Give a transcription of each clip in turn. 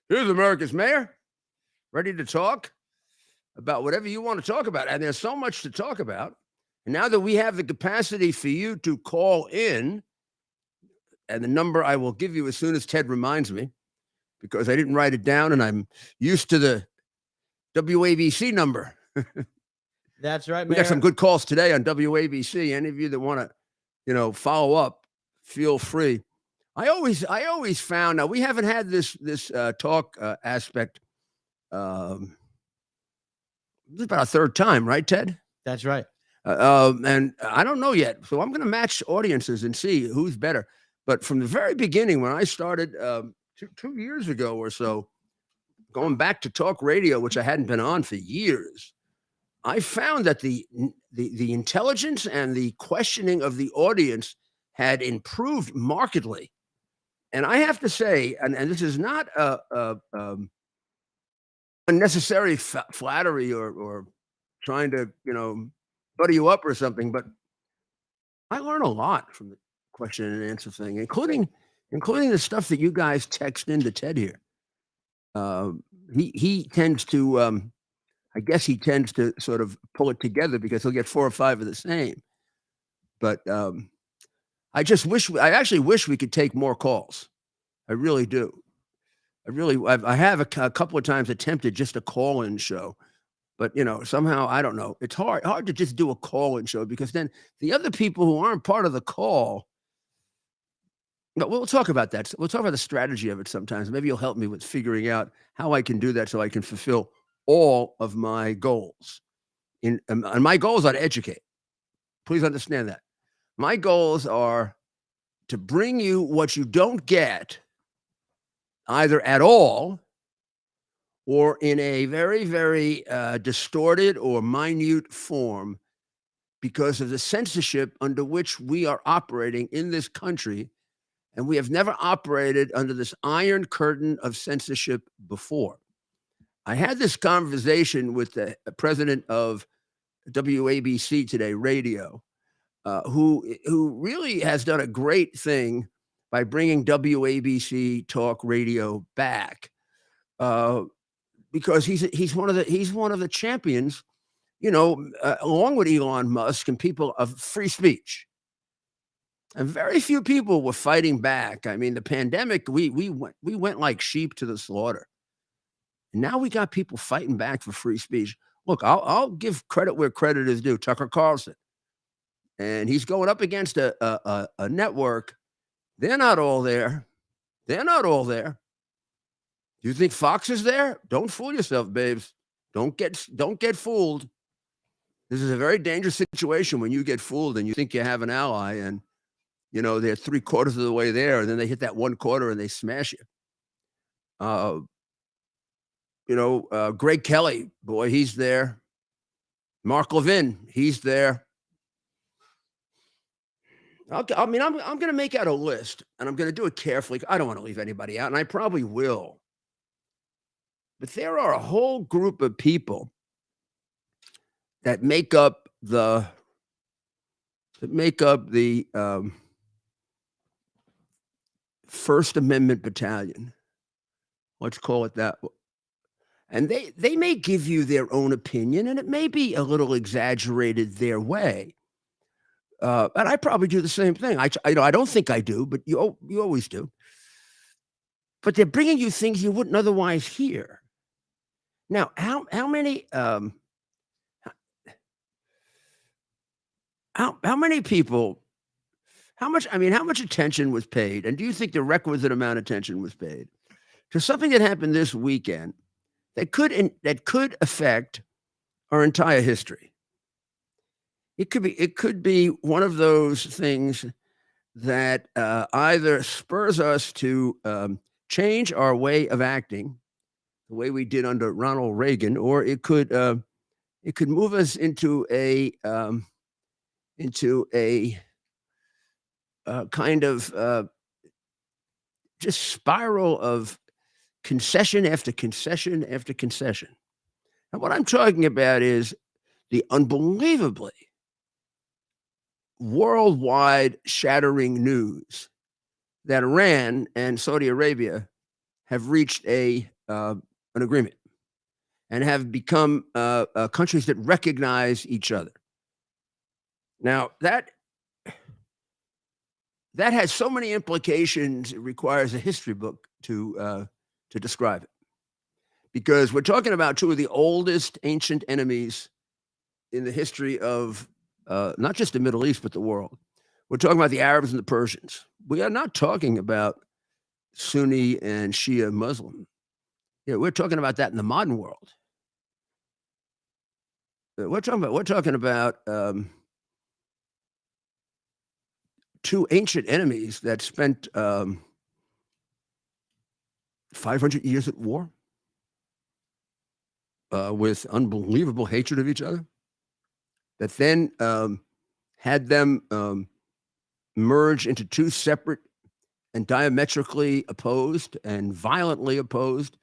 Here's America's mayor, ready to talk about whatever you want to talk about. And there's so much to talk about. And now that we have the capacity for you to call in, and the number I will give you as soon as Ted reminds me, because I didn't write it down and I'm used to the WABC number. That's right, We Mayor. got some good calls today on WABC. Any of you that want to, follow up, feel free. I always found, now we haven't had this talk aspect. This is about our third time, right, Ted? That's right. And I don't know yet, so I'm going to match audiences and see who's better. But from the very beginning, when I started 2 years ago or so, going back to talk radio, which I hadn't been on for years, I found that the intelligence and the questioning of the audience had improved markedly. And I have to say, and this is not unnecessary flattery or trying to, butter you up or something, but I learn a lot from the question and answer thing, including the stuff that you guys text into Ted here. He tends to, I guess he tends to sort of pull it together because he'll get 4 or 5 of the same. But I actually wish we could take more calls. I really do. I have a couple of times attempted just a call-in show, but somehow I don't know. It's hard to just do a call-in show because then the other people who aren't part of the call. But we'll talk about that. We'll talk about the strategy of it sometimes. Maybe you'll help me with figuring out how I can do that so I can fulfill all of my goals. And my goals are to educate. Please understand that. My goals are to bring you what you don't get either at all or in a very, very distorted or minute form because of the censorship under which we are operating in this country. And we have never operated under this iron curtain of censorship before. I had this conversation with the president of WABC today, radio, who really has done a great thing by bringing WABC talk radio back, because he's one of the champions, along with Elon Musk and people of free speech. And very few people were fighting back. I mean, the pandemic, we went like sheep to the slaughter. And now we got people fighting back for free speech. Look, I'll give credit where credit is due. Tucker Carlson, and he's going up against a network. They're not all there. They're not all there. Do you think Fox is there? Don't fool yourself, babes. Don't get fooled. This is a very dangerous situation when you get fooled and you think you have an ally, and they're 3/4 of the way there, and then they hit that 1/4 and they smash you. Greg Kelly, boy, he's there. Mark Levin, he's there. I'm going to make out a list, and I'm going to do it carefully. I don't want to leave anybody out, and I probably will. But there are a whole group of people that make up the First Amendment Battalion. Let's call it that. And they may give you their own opinion, and it may be a little exaggerated their way. And I probably do the same thing. I don't think I do, but you always do. But they're bringing you things you wouldn't otherwise hear. Now, how many people? How much attention was paid? And do you think the requisite amount of attention was paid to something that happened this weekend that could affect our entire history? It could be one of those things that either spurs us to change our way of acting, the way we did under Ronald Reagan, or it could move us into a kind of just spiral of concession after concession after concession. And what I'm talking about is the unbelievably worldwide shattering news that Iran and Saudi Arabia have reached a an agreement and have become countries that recognize each other. Now that has so many implications. It requires a history book to describe it, because we're talking about two of the oldest ancient enemies in the history of not just the Middle East but the world. We're talking about the Arabs and the Persians. We are not talking about Sunni and Shia Muslim. Yeah, we're talking about that in the modern world. We're talking about two ancient enemies that spent 500 years at war with unbelievable hatred of each other, that then had them merge into two separate and diametrically opposed and violently opposed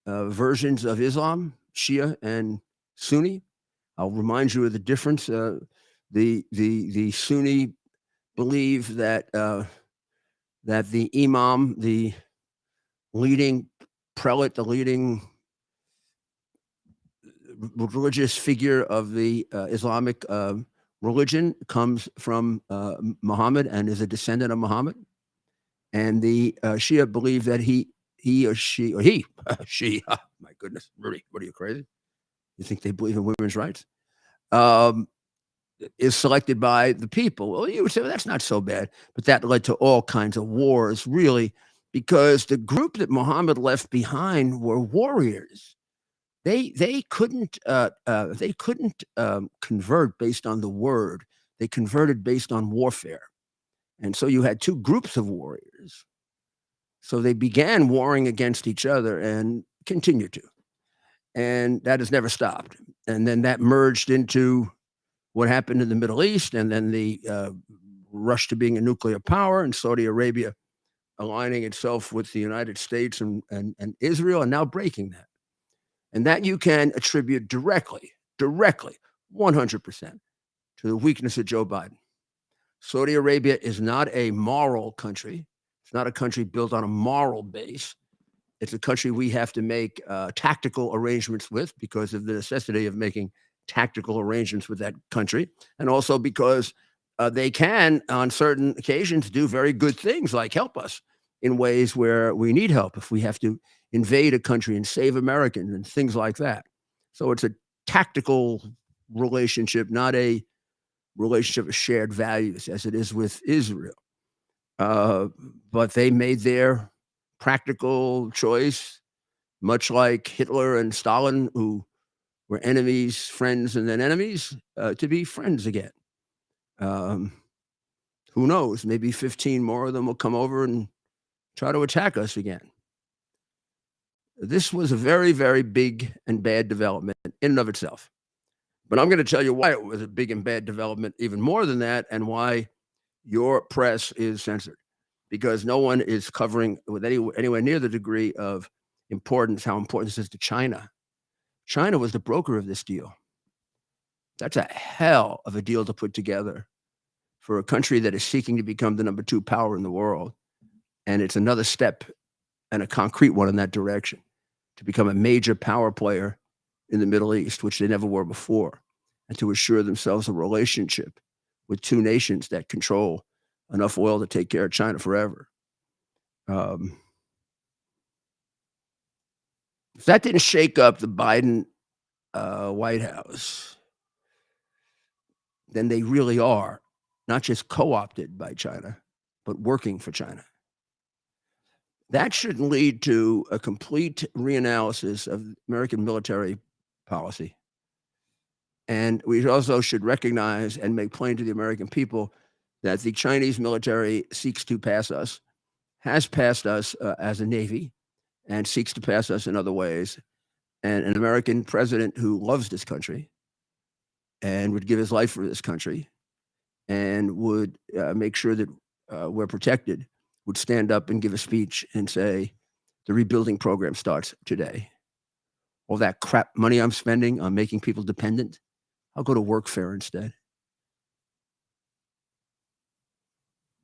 versions of Islam, Shia and Sunni. I'll remind you of the difference. The Sunni believe that the imam, the leading prelate, the leading religious figure of the Islamic religion, comes from Muhammad and is a descendant of Muhammad. And the Shia believe that she, she, my goodness, Rudy, what are you, crazy? You think they believe in women's rights? Is selected by the people. Well, you would say, well, that's not so bad. But that led to all kinds of wars, really, because the group that Muhammad left behind were warriors. They couldn't convert based on the word. They converted based on warfare. And so you had two groups of warriors. So they began warring against each other and continue to. And that has never stopped. And then that merged into what happened in the Middle East, and then the rush to being a nuclear power, and Saudi Arabia aligning itself with the United States and Israel, and now breaking that. And that you can attribute directly, 100% to the weakness of Joe Biden. Saudi Arabia is not a moral country. It's not a country built on a moral base. It's a country we have to make tactical arrangements with because of the necessity of making tactical arrangements with that country, and also because they can, on certain occasions, do very good things like help us in ways where we need help if we have to invade a country and save Americans and things like that. So it's a tactical relationship, not a relationship of shared values as it is with Israel. But they made their practical choice, much like Hitler and Stalin, who were enemies, friends, and then enemies, to be friends again. Who knows? Maybe 15 more of them will come over and try to attack us again. This was a very, very big and bad development in and of itself. But I'm going to tell you why it was a big and bad development, even more than that, and why your press is censored. Because no one is covering with anywhere near the degree of importance how important this is to China. China was the broker of this deal. That's a hell of a deal to put together for a country that is seeking to become the number 2 power in the world. And it's another step, and a concrete one, in that direction, to become a major power player in the Middle East, which they never were before, and to assure themselves a relationship with two nations that control enough oil to take care of China forever. If that didn't shake up the Biden White House, then they really are not just co-opted by China, but working for China. That should lead to a complete reanalysis of American military policy. And we also should recognize and make plain to the American people that the Chinese military seeks to pass us, has passed us as a Navy, and seeks to pass us in other ways. And an American president who loves this country and would give his life for this country and would make sure that we're protected, would stand up and give a speech and say, the rebuilding program starts today. All that crap money I'm spending on making people dependent, I'll go to workfare instead.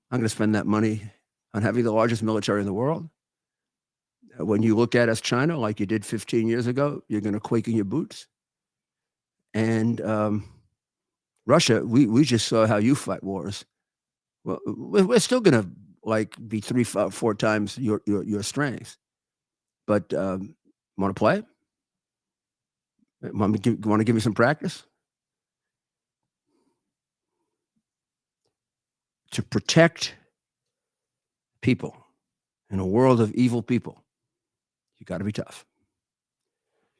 I'm going to spend that money on having the largest military in the world, When you look at us, China, like you did 15 years ago, you're going to quake in your boots. And Russia, we just saw how you fight wars. Well, we're still going to like be 3, 4 times your strength. But want to play? Want to give me some practice? To protect people in a world of evil people, you got to be tough.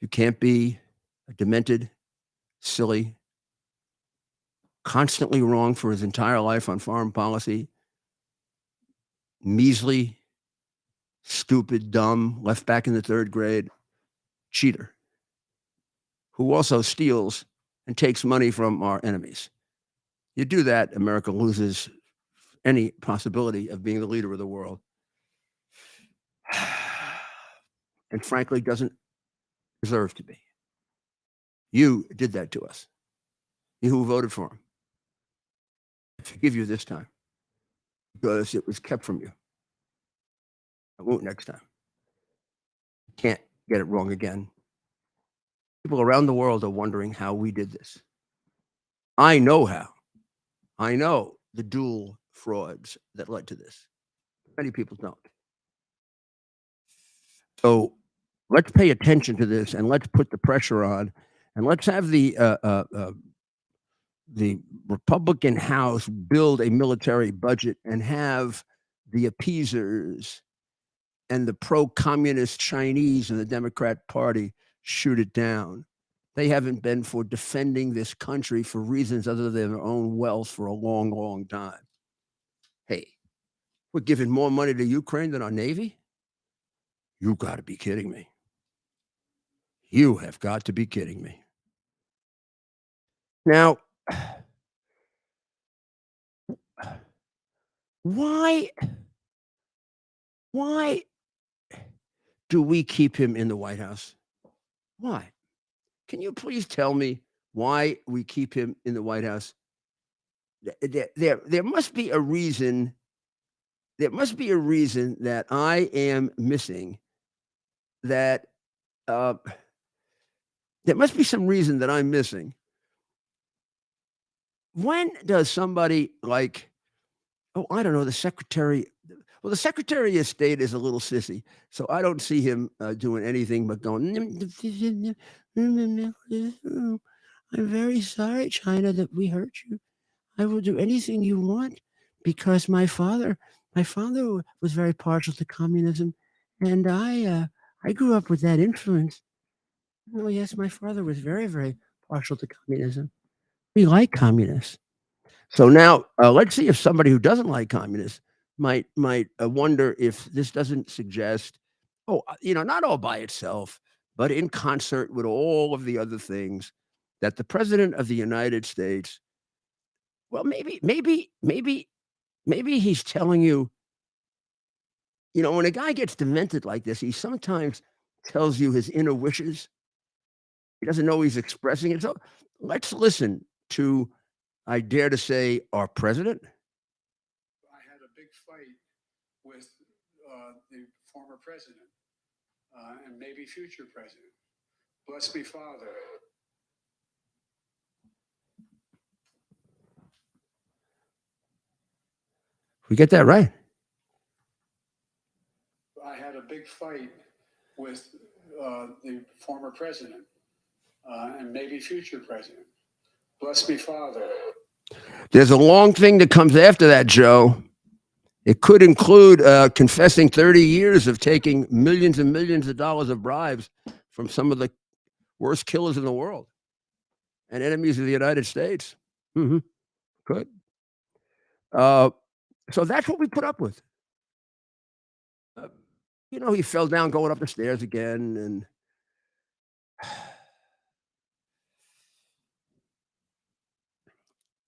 You can't be a demented, silly, constantly wrong for his entire life on foreign policy, measly, stupid, dumb, left back in the 3rd grade, cheater, who also steals and takes money from our enemies. You do that, America loses any possibility of being the leader of the world. And frankly, doesn't deserve to be. You did that to us. You who voted for him. I forgive you this time because it was kept from you. I won't next time. Can't get it wrong again. People around the world are wondering how we did this. I know how. I know the dual frauds that led to this. Many people don't. So let's pay attention to this and let's put the pressure on and let's have the Republican House build a military budget and have the appeasers and the pro-communist Chinese in the Democrat Party shoot it down. They haven't been for defending this country for reasons other than their own wealth for a long, long time. Hey, we're giving more money to Ukraine than our Navy? You got to be kidding me. You have got to be kidding me. Now, why do we keep him in the White House? Why? Can you please tell me why we keep him in the White House? There must be a reason. There must be a reason that I am missing. That there must be some reason that I'm missing. When does somebody like, oh, I don't know, the Secretary? Well, the Secretary of State is a little sissy, so I don't see him doing anything but going. I'm very sorry, China, that we hurt you. I will do anything you want because my father was very partial to communism, and I grew up with that influence. Oh yes, my father was very, very partial to communism. We like communists. So now let's see if somebody who doesn't like communists might wonder if this doesn't suggest, not all by itself, but in concert with all of the other things that the president of the United States, well, maybe he's telling you, when a guy gets demented like this, he sometimes tells you his inner wishes. He doesn't know he's expressing it. So let's listen to, I dare to say, our president. I had a big fight with the former president and maybe future president. Bless me, Father. We get that right. I had a big fight with the former president and maybe future president. Bless me, Father. There's a long thing that comes after that, Joe. It could include confessing 30 years of taking millions and millions of dollars of bribes from some of the worst killers in the world and enemies of the United States. Mm-hmm. Could. So that's what we put up with. He fell down going up the stairs again, and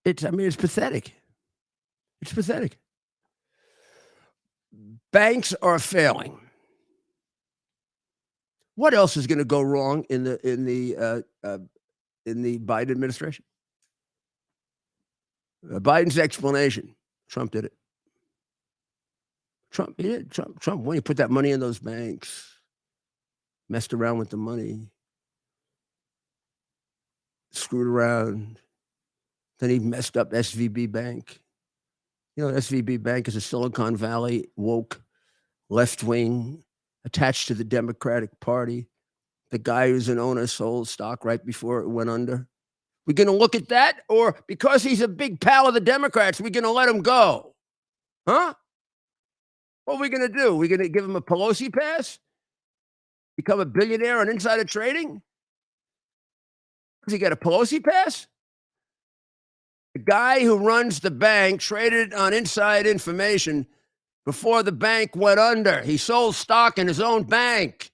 it's pathetic. It's pathetic. Banks are failing. What else is going to go wrong in the Biden administration? Biden's explanation: Trump did it. Trump, he did. Trump, when he put that money in those banks, messed around with the money, screwed around. Then he messed up SVB Bank. You know, SVB Bank is a Silicon Valley woke left wing attached to the Democratic Party. The guy who's an owner sold stock right before it went under. We're going to look at that, or because he's a big pal of the Democrats, we're going to let him go? Huh? What are we going to do? We're going to give him a Pelosi pass? Become a billionaire on insider trading? Does he get a Pelosi pass? The guy who runs the bank traded on inside information before the bank went under. He sold stock in his own bank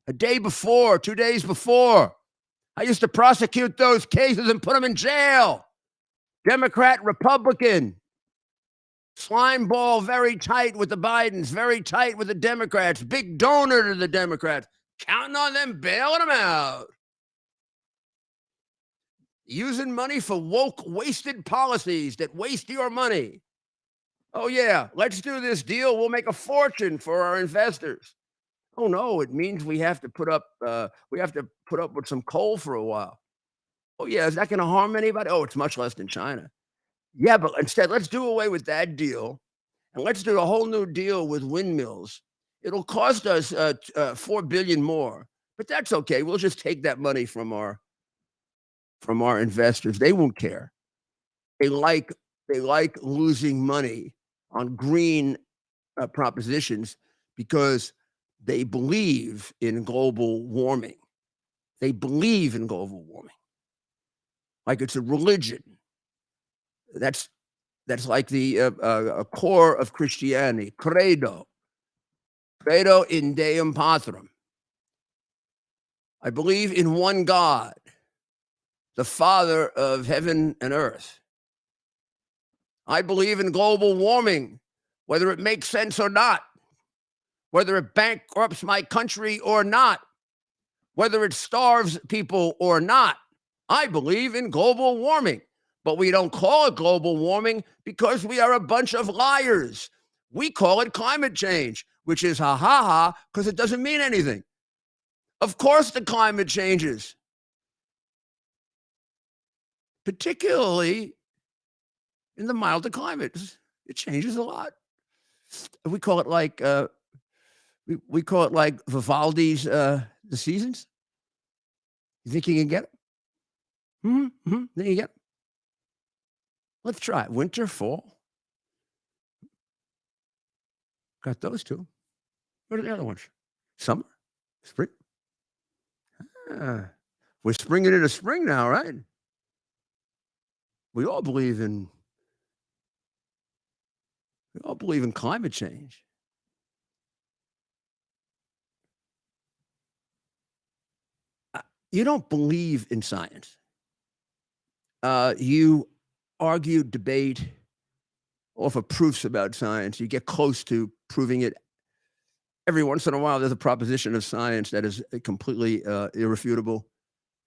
a day before, 2 days before. I used to prosecute those cases and put them in jail. Democrat, Republican. Slime ball very tight with the Bidens, very tight with the Democrats, big donor to the Democrats, counting on them, bailing them out. Using money for woke, wasted policies that waste your money. Oh, yeah, let's do this deal. We'll make a fortune for our investors. Oh, no, it means we have to put up with some coal for a while. Oh, yeah, is that going to harm anybody? Oh, it's much less than China. Yeah, but instead, let's do away with that deal, and let's do a whole new deal with windmills. It'll cost us $4 billion more, but that's okay. We'll just take that money from our investors. They won't care. They like losing money on green propositions because they believe in global warming. They believe in global warming like it's a religion. That's like the core of Christianity, credo in Deum Patrum. I believe in one God, the Father of heaven and earth. I believe in global warming, whether it makes sense or not, whether it bankrupts my country or not, whether it starves people or not. I believe in global warming. But we don't call it global warming because we are a bunch of liars. We call it climate change, which is ha, because it doesn't mean anything. Of course the climate changes, particularly in the milder climates. It changes a lot. We call it like we call it like Vivaldi's The Seasons. You think you can get it? Then you get it. Let's try it. Winter, fall. Got those two. What are the other ones? Summer, spring. We're springing into spring now, right? We all believe in climate change. You don't believe in science. You argue, debate, offer proofs about science. You get close to proving it. Every once in a while, there's a proposition of science that is completely irrefutable.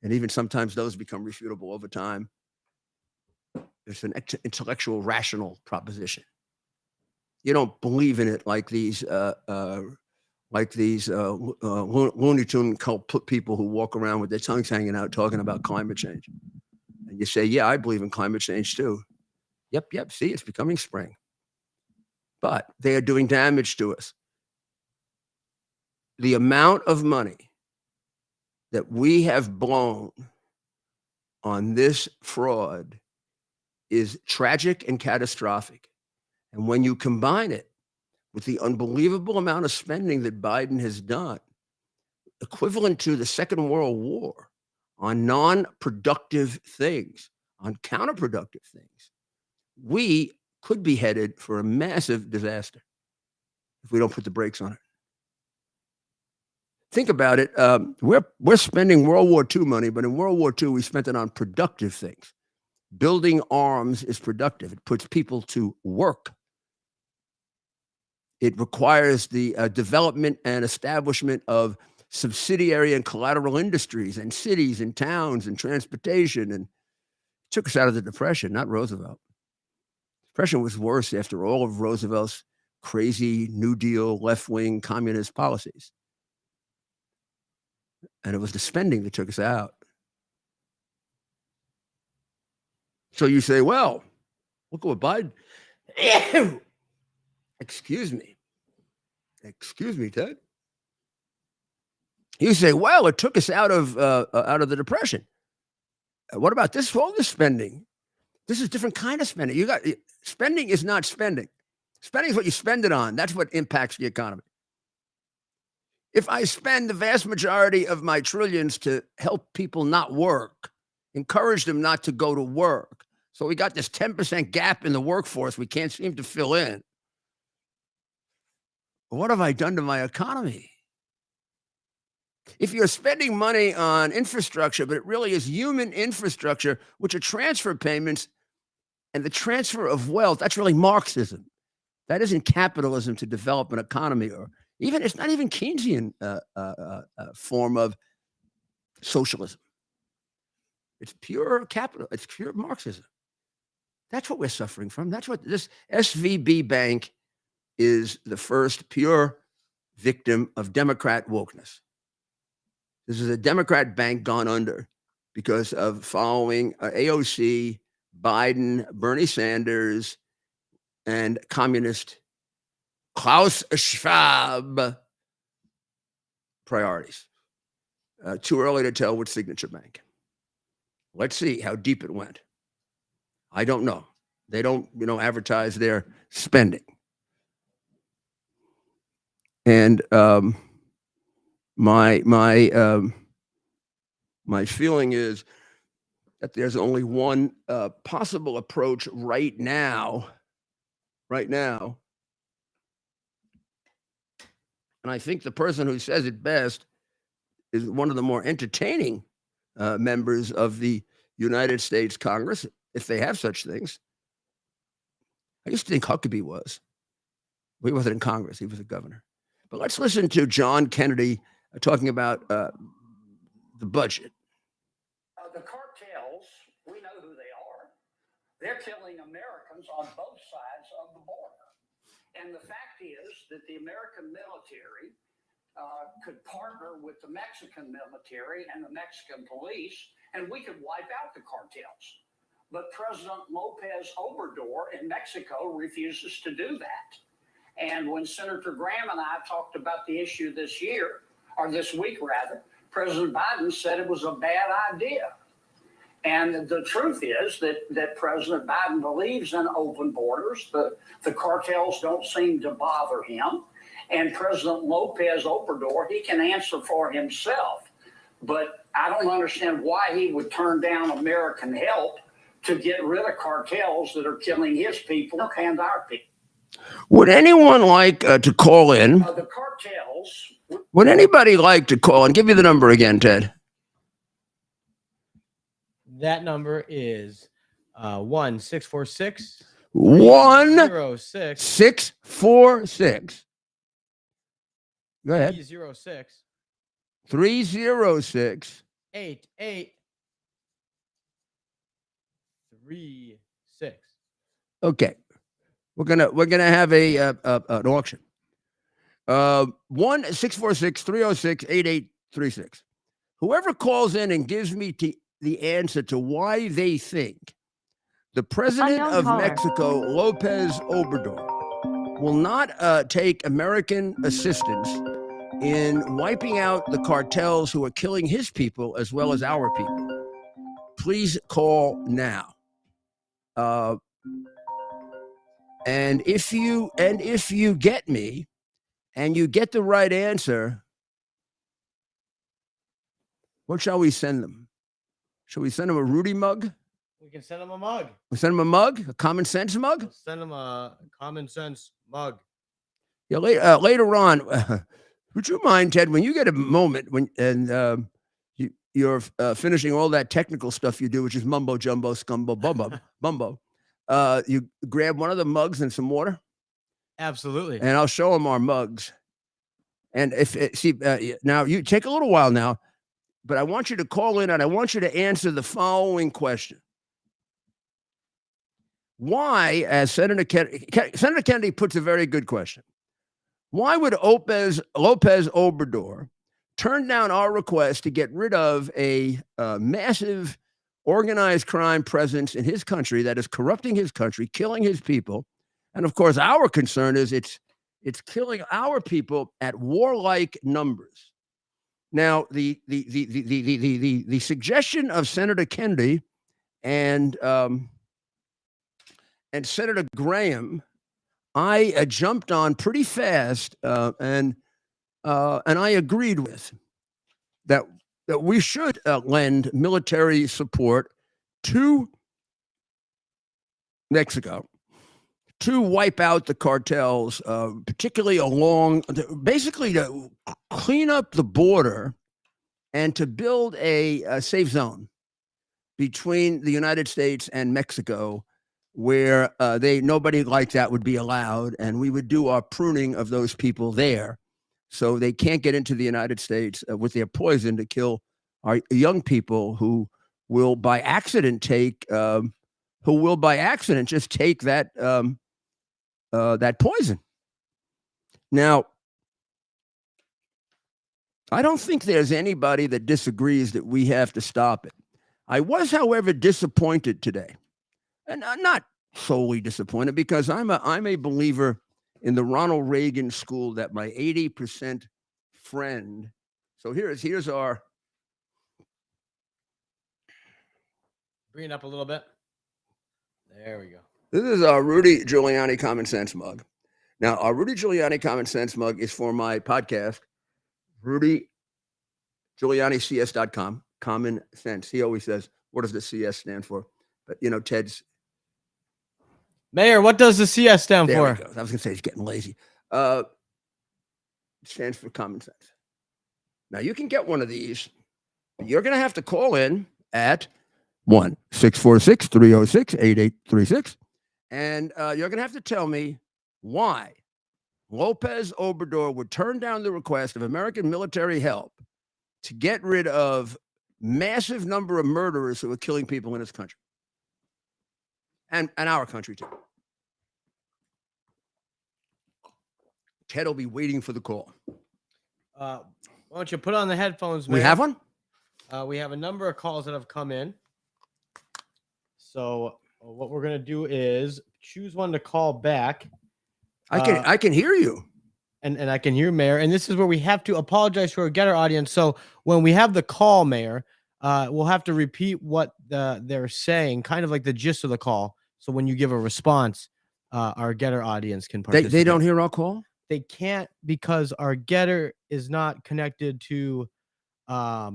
And even sometimes those become refutable over time. There's an intellectual, rational proposition. You don't believe in it like these Looney Tune cult people who walk around with their tongues hanging out talking about climate change. And you say, yeah, I believe in climate change too. Yep. See, it's becoming spring. But they are doing damage to us. The amount of money that we have blown on this fraud is tragic and catastrophic. And when you combine it with the unbelievable amount of spending that Biden has done, equivalent to the Second World War, on non-productive things, on counterproductive things, we could be headed for a massive disaster if we don't put the brakes on it. Think about it. We're spending World War II money, but in World War II, we spent it on productive things. Building arms is productive. It puts people to work. It requires the development and establishment of subsidiary and collateral industries and cities and towns and transportation, and took us out of the Depression, not Roosevelt. Depression was worse after all of Roosevelt's crazy New Deal, left-wing communist policies. And it was the spending that took us out. So you say, well, look at what Biden. Excuse me. Excuse me, Ted. You say, well, it took us out of the Depression. What about this? All this spending. This is a different kind of spending. Spending is not spending. Spending is what you spend it on. That's what impacts the economy. If I spend the vast majority of my trillions to help people not work, encourage them not to go to work, so we got this 10% gap in the workforce we can't seem to fill in. What have I done to my economy? If you're spending money on infrastructure, but it really is human infrastructure, which are transfer payments and the transfer of wealth, that's really Marxism. That isn't capitalism to develop an economy, or even, it's not even Keynesian form of socialism. It's pure capital. It's pure Marxism. That's what we're suffering from. That's what this SVB bank is, the first pure victim of Democrat wokeness. This is a Democrat bank gone under because of following AOC, Biden, Bernie Sanders, and communist Klaus Schwab priorities. Too early to tell which signature bank. Let's see how deep it went. I don't know. They don't, advertise their spending. And my feeling is that there's only one possible approach right now. And I think the person who says it best is one of the more entertaining members of the United States Congress, if they have such things. I used to think Huckabee was. He wasn't in Congress. He was a governor. But let's listen to John Kennedy talking about the budget. The cartels, we know who they are. They're killing Americans on both sides of the border. And the fact is that the American military could partner with the Mexican military and the Mexican police, and we could wipe out the cartels. But President Lopez Obrador in Mexico refuses to do that. And when Senator Graham and I talked about the issue this week, President Biden said it was a bad idea. And the truth is that President Biden believes in open borders. The cartels don't seem to bother him. And President Lopez Obrador, he can answer for himself. But I don't understand why he would turn down American help to get rid of cartels that are killing his people and our people. Would anyone like to call in? The cartels. Would anybody like to call and give you the number again, Ted? That number is 1-646 646. Go ahead. 306 306 8836. Okay. We're gonna have an auction. 1-646-306-8836. Whoever calls in and gives me the answer to why they think the president of Mexico, Lopez Obrador, will not take American assistance in wiping out the cartels who are killing his people as well as our people, please call now. And if you get me and you get the right answer, what shall we send them? Shall we send them a Rudy mug? We can send them a mug. We send them a mug, a common sense mug? We'll send them a common sense mug. Yeah, later on, would you mind, Ted, when you get a moment you're finishing all that technical stuff you do, which is mumbo jumbo, scumbo, bumbo, you grab one of the mugs and some water? Absolutely. And I'll show them our mugs. And now you take a little while now, but I want you to call in and I want you to answer the following question. why, as Senator Kennedy puts a very good question, why would Lopez Obrador turn down our request to get rid of a massive organized crime presence in his country that is corrupting his country, killing his people? And of course, our concern is it's killing our people at warlike numbers. Now, the suggestion of Senator Kennedy and Senator Graham, I jumped on pretty fast, and I agreed with that we should lend military support to Mexico to wipe out the cartels, particularly basically to clean up the border and to build a safe zone between the United States and Mexico, where nobody like that would be allowed, and we would do our pruning of those people there, so they can't get into the United States with their poison to kill our young people who will by accident just take that poison. Now, I don't think there's anybody that disagrees that we have to stop it. I was, however, disappointed today, and not solely disappointed, because I'm a believer in the Ronald Reagan school that my 80% friend. So here's our. Bring it up a little bit. There we go. This is our Rudy Giuliani Common Sense mug. Now, our Rudy Giuliani Common Sense mug is for my podcast, RudyGiulianiCS.com, Common Sense. He always says, what does the CS stand for? But, Ted's. Mayor, what does the CS stand There for? we go. I was going to say he's getting lazy. It stands for Common Sense. Now, you can get one of these. You're going to have to call in at 1-646-306-8836. And you're going to have to tell me why Lopez Obrador would turn down the request of American military help to get rid of massive number of murderers who are killing people in his country. And our country, too. Ted will be waiting for the call. Why don't you put on the headphones, Mayor? We have one? We have a number of calls that have come in. So what we're going to do is choose one to call back. I can hear you. And I can hear Mayor. And this is where we have to apologize to our Getter audience. So when we have the call, Mayor, we'll have to repeat what they're saying, kind of like the gist of the call. So when you give a response, our Getter audience can participate. They don't hear our call? They can't, because our Getter is not connected to our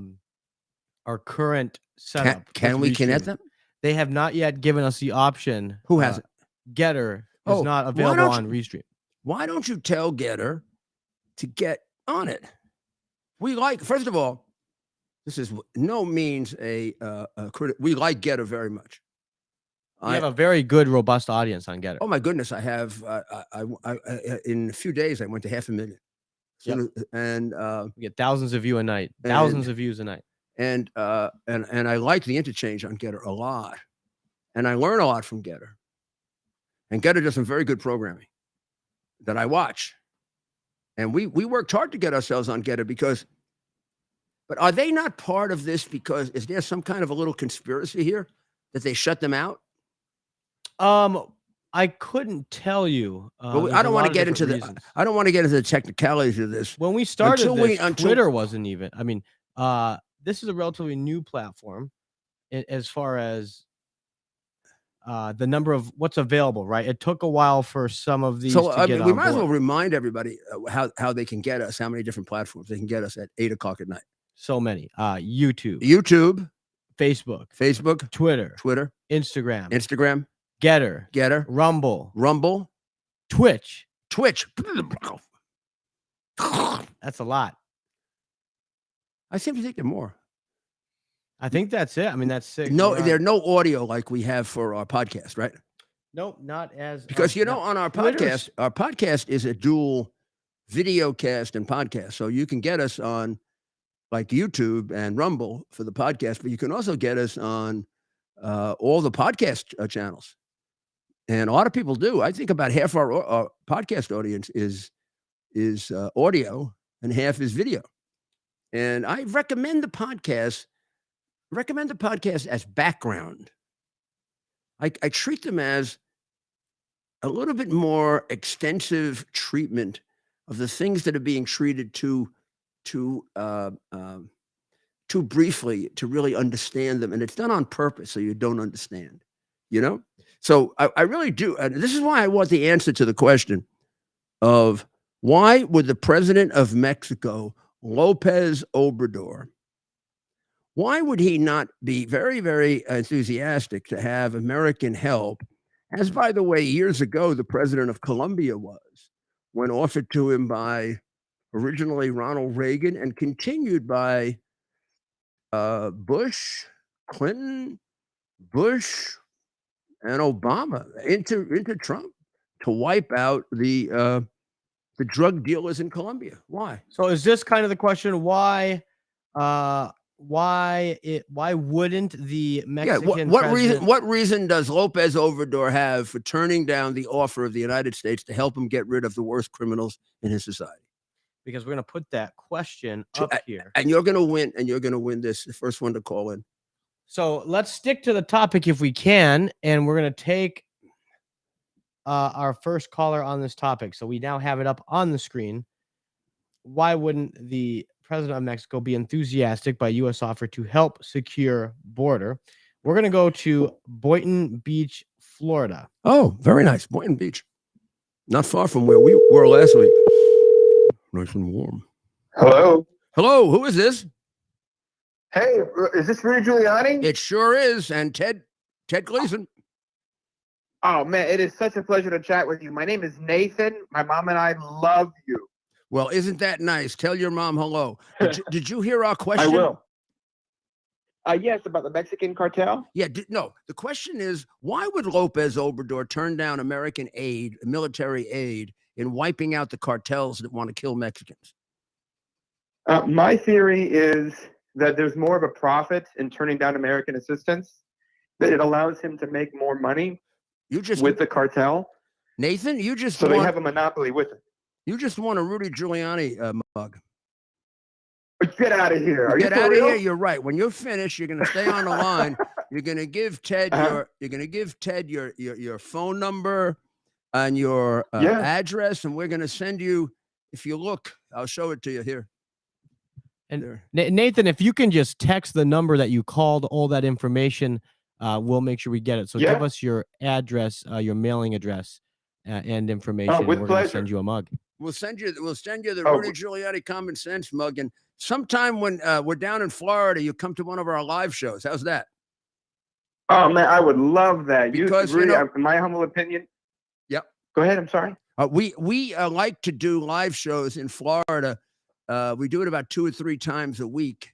current setup. Can we connect them? They have not yet given us the option. Who has it? Getter is not available on Restream. Why don't you tell Getter to get on it? First of all, this is no means a critic. We like Getter very much. We have a very good, robust audience on Getter. Oh my goodness, I have. In a few days, I went to 500,000. Yep. And we get thousands of views a night. Thousands of views a night. And I like the interchange on Getter a lot, and I learn a lot from Getter. And Getter does some very good programming that I watch, and we worked hard to get ourselves on Getter but are they not part of this? Because is there some kind of a little conspiracy here that they shut them out? I couldn't tell you. I don't want to get into the technicalities of this. When we started Twitter wasn't even. I mean, this is a relatively new platform as far as the number of what's available, right? It took a while for some of these to get on we might board. as well remind everybody how they can get us, how many different platforms they can get us at 8:00 at night. So many. YouTube, Facebook, Twitter, Instagram, Getter, Rumble, Twitch. That's a lot. I seem to think there are more. I think that's it. I mean, that's 6. No, there's no audio like we have for our podcast, right? Nope, not as because on our podcast is a dual video cast and podcast, so you can get us on like YouTube and Rumble for the podcast, but you can also get us on all the podcast channels. And a lot of people do. I think about half our podcast audience is audio and half is video. And I recommend the podcast as background. I treat them as a little bit more extensive treatment of the things that are being treated too briefly to really understand them. And it's done on purpose so you don't understand, you know? So I really do. And this is why I want the answer to the question of why would the president of Mexico, Lopez Obrador, why would he not be very, very enthusiastic to have American help, as, by the way, years ago, the president of Colombia was, when offered to him by originally Ronald Reagan and continued by Bush, Clinton, Bush, and Obama into Trump to wipe out the drug dealers in Colombia. Why? So is this kind of the question? Why wouldn't the Mexican what reason does Lopez Obrador have for turning down the offer of the United States to help him get rid of the worst criminals in his society? Because we're going to put that question up here. And you're going to win, this, the first one to call in. So let's stick to the topic if we can, and we're going to take our first caller on this topic. So we now have it up on the screen. Why wouldn't the president of Mexico be enthusiastic by U.S. offer to help secure border? We're going to go to Boynton Beach, Florida. Oh, very nice. Boynton Beach. Not far from where we were last week. Nice and warm. Hello. Hello, who is this? Hey, is this Rudy Giuliani? It sure is. And Ted Gleason. Oh, man, it is such a pleasure to chat with you. My name is Nathan. My mom and I love you. Well, isn't that nice? Tell your mom hello. Did you hear our question? I will. Yes, about the Mexican cartel. Yeah, no. The question is, why would Lopez Obrador turn down American aid, military aid, in wiping out the cartels that want to kill Mexicans? My theory is that there's more of a profit in turning down American assistance, that it allows him to make more money with the cartel. Nathan, they have a monopoly with it. You just won a Rudy Giuliani mug. Get out of here! Get out of here! You're right. When you're finished, you're going to stay on the line. You're going to give Ted your phone number and your address, and we're going to send you. If you look, I'll show it to you here. And Nathan, if you can just text the number that you called, all that information, we'll make sure we get it. So give us your address, your mailing address, and information. With we're pleasure. Going to send you a mug. We'll send you the Rudy Giuliani Common Sense mug. And sometime when we're down in Florida, you come to one of our live shows. How's that? Oh man, I would love that. Because really, in my humble opinion. Yep. Go ahead. I'm sorry. We like to do live shows in Florida. We do it about 2 or 3 times a week.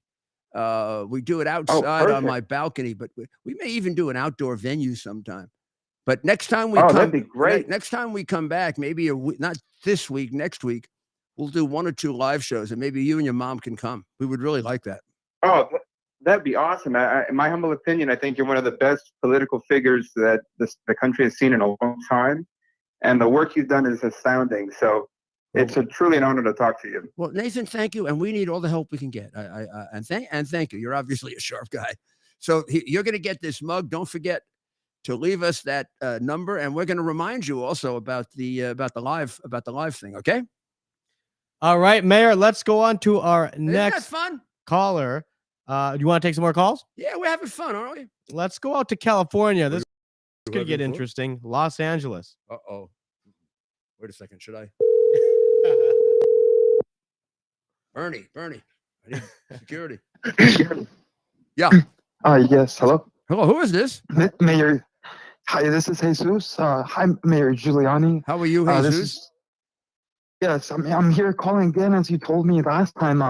We do it outside on my balcony, but we may even do an outdoor venue sometime. But next time we come, that'd be great. Next time we come back, maybe not this week, next week, we'll do 1 or 2 live shows, and maybe you and your mom can come. We would really like that. Oh, that'd be awesome. In my humble opinion, I think you're one of the best political figures that the country has seen in a long time, and the work you've done is astounding. So it's truly an honor to talk to you. Well, Nathan, thank you, and we need all the help we can get. And thank you. You're obviously a sharp guy. So you're going to get this mug. Don't forget to leave us that number, and we're going to remind you also about the live thing. Okay. All right, Mayor. Let's go on to our next fun caller. Do you want to take some more calls? Yeah, we're having fun, aren't we? Let's go out to California. This could get interesting. Los Angeles. Uh-oh. Wait a second. Should I? Bernie. I need security. Yeah. Yes. Hello. Hello. Who is this? Mayor. Hi, this is Jesus. Hi, Mayor Giuliani. How are you, Jesus? Yes, I'm here calling again, as you told me last time.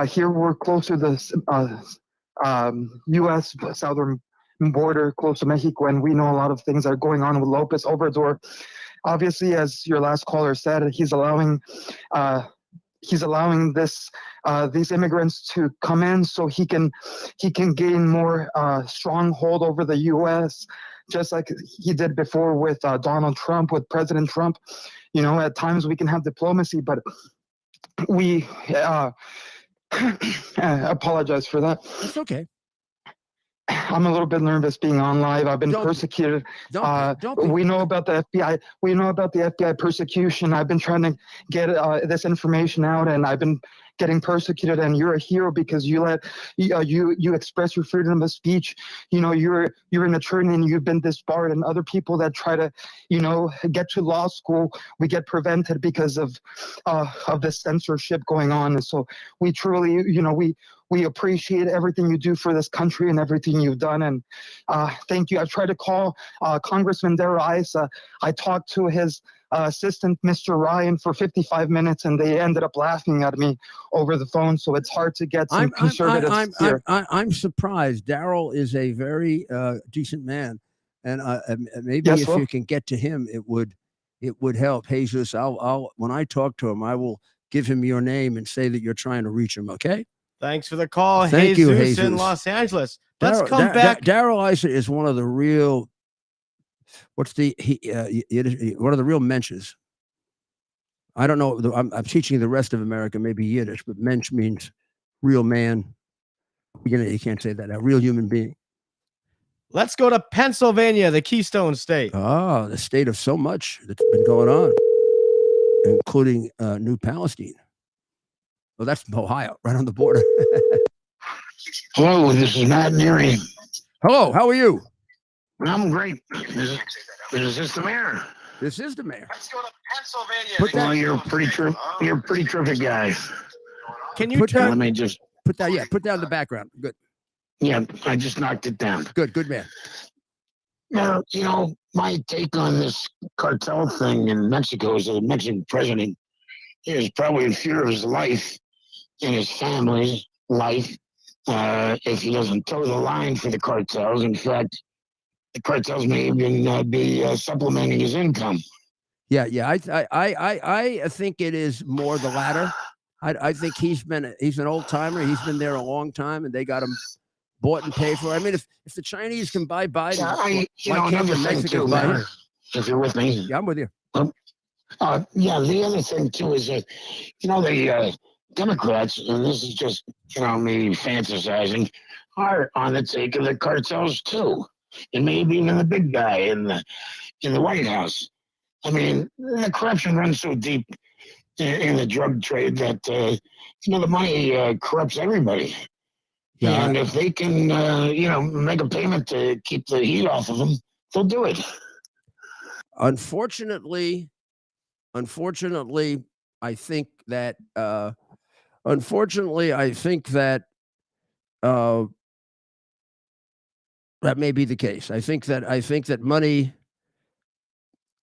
Here we're close to the U.S. southern border, close to Mexico, and we know a lot of things are going on with Lopez Obrador. Obviously, as your last caller said, he's allowing these immigrants to come in so he can gain more stronghold over the U.S. just like he did before with Donald Trump, with President Trump. You know, at times we can have diplomacy, but we apologize for that. It's okay. I'm a little bit nervous being on live. I've been Don't be. persecuted. Don't be. We know about the FBI. We know about the FBI persecution. I've been trying to get this information out, and I've been getting persecuted. And you're a hero because you express your freedom of speech. You know, you're an attorney and you've been disbarred. And other people that try to, you know, get to law school, we get prevented because of the censorship going on. And so we truly, you know, we appreciate everything you do for this country and everything you've done. And thank you. I tried to call Congressman Darrell Issa. I talked to his assistant, Mr. Ryan, for 55 minutes, and they ended up laughing at me over the phone. So it's hard to get some conservatives here. I'm surprised. Darrell is a very decent man, and maybe Yes, if well, you can get to him, it would help. Jesus, I'll when I talk to him, I will give him your name and say that you're trying to reach him. Okay. Thanks for the call. Thank you, Jesus. In Los Angeles. Let's come back. Darrell Issa is one of the real. What's the one of the real mensches? I don't know. I'm teaching the rest of America maybe Yiddish, but mensch means real man. You can't say that. A real human being. Let's go to Pennsylvania, the Keystone State. Oh, the state of so much that's been going on, including New Palestine. Well, that's Ohio, right on the border. Hello, this is Matt Neary. Hello, how are you? I'm great. Is this the mayor? This is the mayor. Let's go to Pennsylvania. Well, you're a pretty terrific guy. Can you Put turn? Let me just put down the background. Good. Yeah, I just knocked it down. Good man. Now, you know, my take on this cartel thing in Mexico is that the Mexican president is probably in fear of his life and his family's life if he doesn't toe the line for the cartels. In fact, the cartels may even be supplementing his income. Yeah. I think it is more the latter. I think he's an old timer. He's been there a long time, and they got him bought and paid for. I mean, if the Chinese can buy Biden, why can't the Mexicans buy him? If you're with me. Yeah, I'm with you. Yeah, the other thing too is that, you know, the Democrats, and this is just, you know, me fantasizing, are on the take of the cartels too, and maybe even the big guy in the White House. I mean, the corruption runs so deep in the drug trade that you know, the money corrupts everybody. Yeah. And if they can, you know, make a payment to keep the heat off of them, they'll do it. Unfortunately, I think that that may be the case. I think that money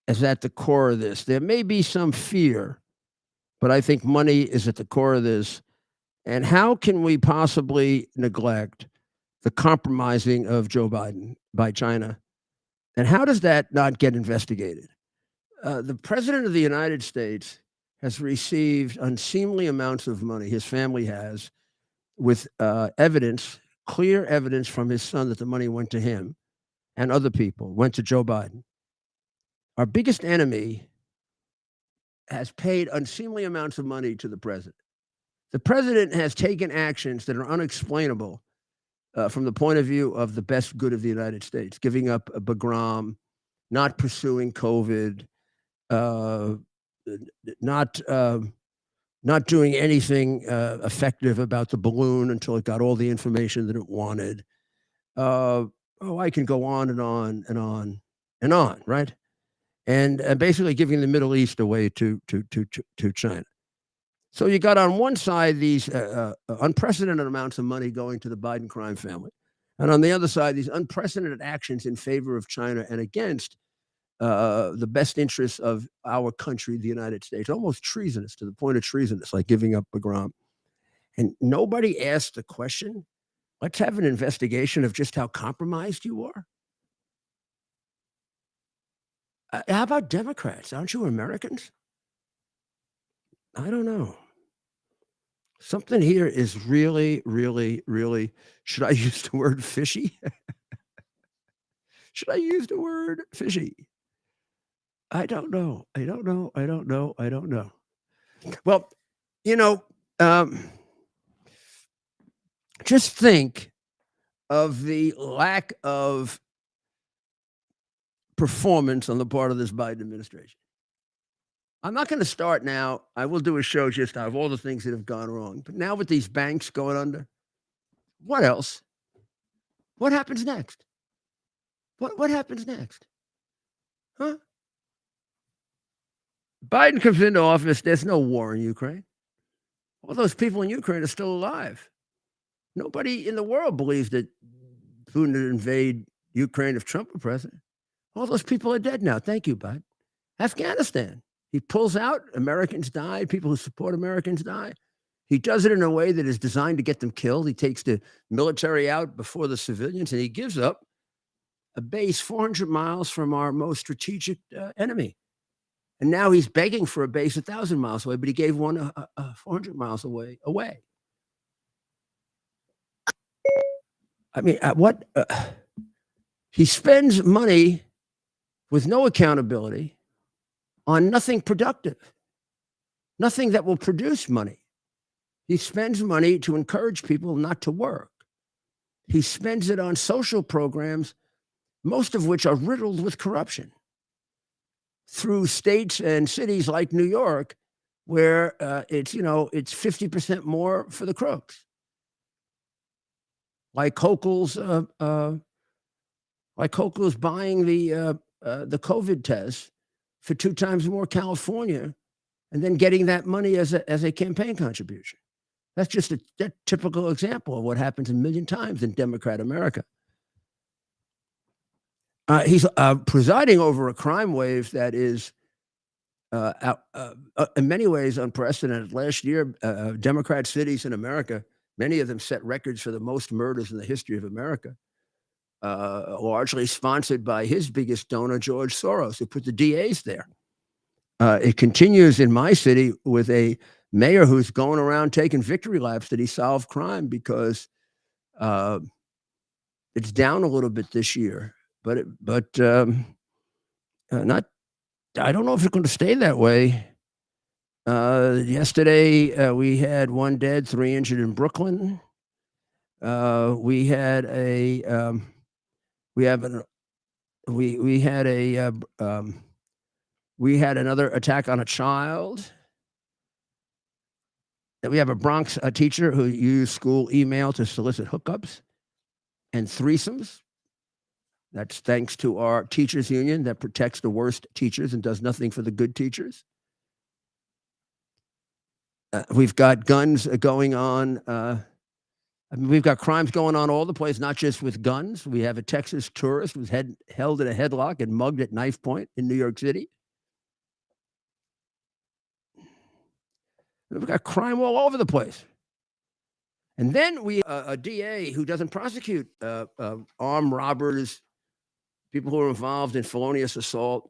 is at the core of this. There may be some fear, but I think money is at the core of this. And how can we possibly neglect the compromising of Joe Biden by China? And how does that not get investigated? The president of the United States has received unseemly amounts of money, his family has, with evidence, clear evidence from his son that the money went to him and other people, went to Joe Biden. Our biggest enemy has paid unseemly amounts of money to the president. The president has taken actions that are unexplainable from the point of view of the best good of the United States, giving up a Bagram, not pursuing COVID, not doing anything effective about the balloon until it got all the information that it wanted. I can go on and on and on and on, right? And basically giving the Middle East away to China. So you got on one side these unprecedented amounts of money going to the Biden crime family, and on the other side these unprecedented actions in favor of China and against the best interests of our country, the United States, almost treasonous, to the point of treasonous, like giving up Bagram. And nobody asked the question, let's have an investigation of just how compromised you are. How about Democrats? Aren't you Americans? I don't know. Something here is really, really, really, should I use the word fishy? Should I use the word fishy? I don't know. I don't know. I don't know. I don't know. Well, you know, just think of the lack of performance on the part of this Biden administration. I'm not going to start now. I will do a show just out of all the things that have gone wrong. But now with these banks going under, what else? What happens next? What happens next? Huh? Biden comes into office, there's no war in Ukraine. All those people in Ukraine are still alive. Nobody in the world believes that Putin would invade Ukraine if Trump were president. All those people are dead now. Thank you, Biden. Afghanistan. He pulls out, Americans die, people who support Americans die. He does it in a way that is designed to get them killed. He takes the military out before the civilians, and he gives up a base 400 miles from our most strategic enemy. And now he's begging for a base 1,000 miles away, but he gave one 400 miles away. I mean, he spends money with no accountability on nothing productive, nothing that will produce money. He spends money to encourage people not to work. He spends it on social programs, most of which are riddled with corruption, through states and cities like New York, where it's 50% more for the crooks. Like Hochul's buying the COVID test for 2 times more California, and then getting that money as a campaign contribution. That's just a typical example of what happens a million times in Democrat America. He's presiding over a crime wave that is, in many ways, unprecedented. Last year, Democrat cities in America, many of them set records for the most murders in the history of America, largely sponsored by his biggest donor, George Soros, who put the DAs there. It continues in my city with a mayor who's going around taking victory laps that he solved crime, because it's down a little bit this year. But not. I don't know if it's going to stay that way. Yesterday we had 1 dead, 3 injured in Brooklyn. We had another attack on a child. We have a Bronx teacher who used school email to solicit hookups and threesomes. That's thanks to our teachers union that protects the worst teachers and does nothing for the good teachers. We've got guns going on. We've got crimes going on all the place, not just with guns. We have a Texas tourist who was held in a headlock and mugged at knife point in New York City. We've got crime all over the place. And then we a DA who doesn't prosecute armed robbers, people who are involved in felonious assault.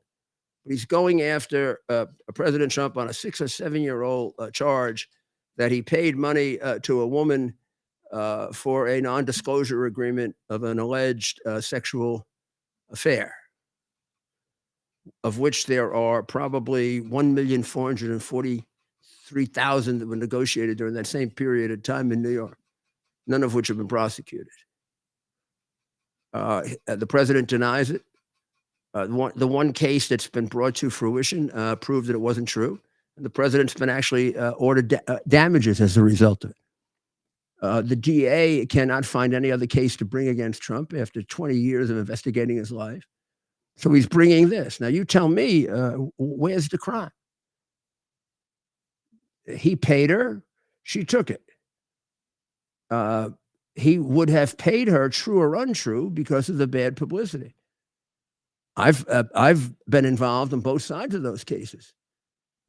But he's going after President Trump on a 6 or 7-year-old charge that he paid money to a woman for a non-disclosure agreement of an alleged sexual affair, of which there are probably 1,443,000 that were negotiated during that same period of time in New York, none of which have been prosecuted. The president denies it. The one case that's been brought to fruition proved that it wasn't true. And the president's been actually ordered damages as a result of it. The DA cannot find any other case to bring against Trump after 20 years of investigating his life. So he's bringing this. Now, you tell me, where's the crime? He paid her. She took it. He would have paid her, true or untrue, because of the bad publicity. I've been involved in both sides of those cases.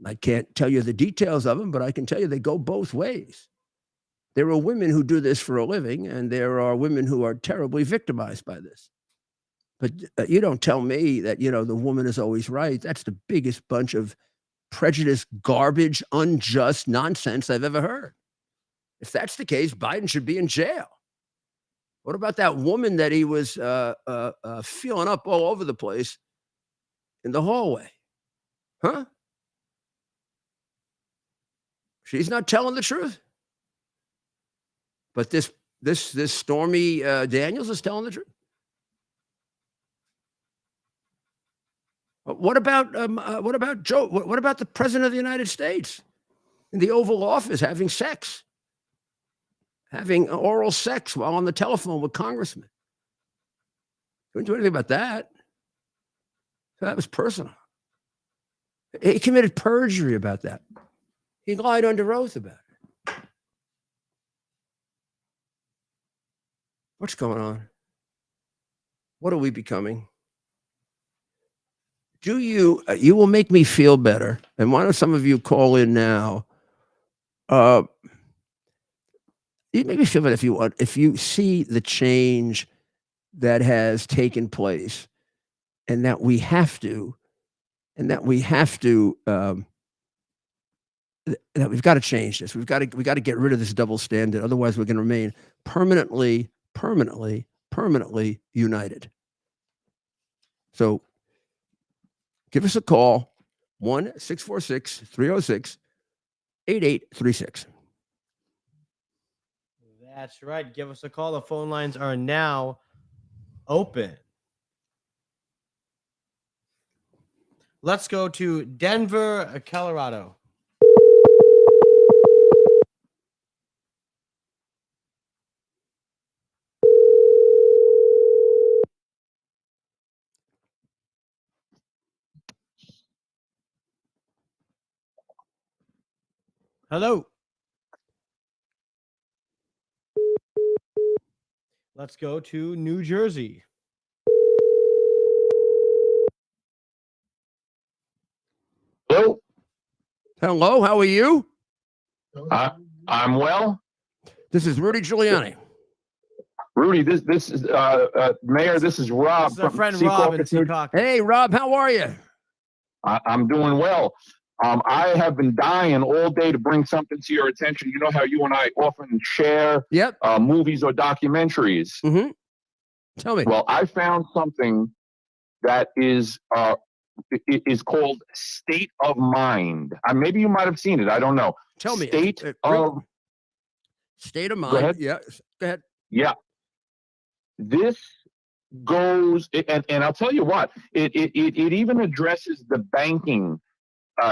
I can't tell you the details of them, but I can tell you they go both ways. There are women who do this for a living, and there are women who are terribly victimized by this. But you don't tell me that, the woman is always right. That's the biggest bunch of prejudiced, garbage, unjust nonsense I've ever heard. If that's the case, Biden should be in jail. What about that woman that he was feeling up all over the place in the hallway? Huh? She's not telling the truth. But this Stormy Daniels is telling the truth. What about Joe? What about the president of the United States in the Oval Office having sex, having oral sex while on the telephone with congressmen? Couldn't do anything about that. So that was personal. He committed perjury about that. He lied under oath about it. What's going on? What are we becoming? Do you will make me feel better. And why don't some of you call in now? You make me feel better if you want, if you see the change that has taken place, and that we have to, that we've got to change this. We got to get rid of this double standard. Otherwise, we're going to remain permanently united. So give us a call, 1-646-306-8836. That's right. Give us a call. The phone lines are now open. Let's go to Denver, Colorado. Hello. Let's go to New Jersey. Hello. Hello, how are you? I'm well. This is Rudy Giuliani. Rudy, this is Mayor. This is Rob. This is our from friend Rob in Secaucus. Secaucus. Hey, Rob, how are you? I'm doing well. I have been dying all day to bring something to your attention. You know how you and I often share Yep. movies or documentaries. Mm-hmm. Tell me. Well, I found something that is called State of Mind. Maybe you might have seen it. I don't know. Tell me. State State of Mind. Go ahead. Yeah. Go ahead. Yeah. This goes, and I'll tell you what, it even addresses the banking.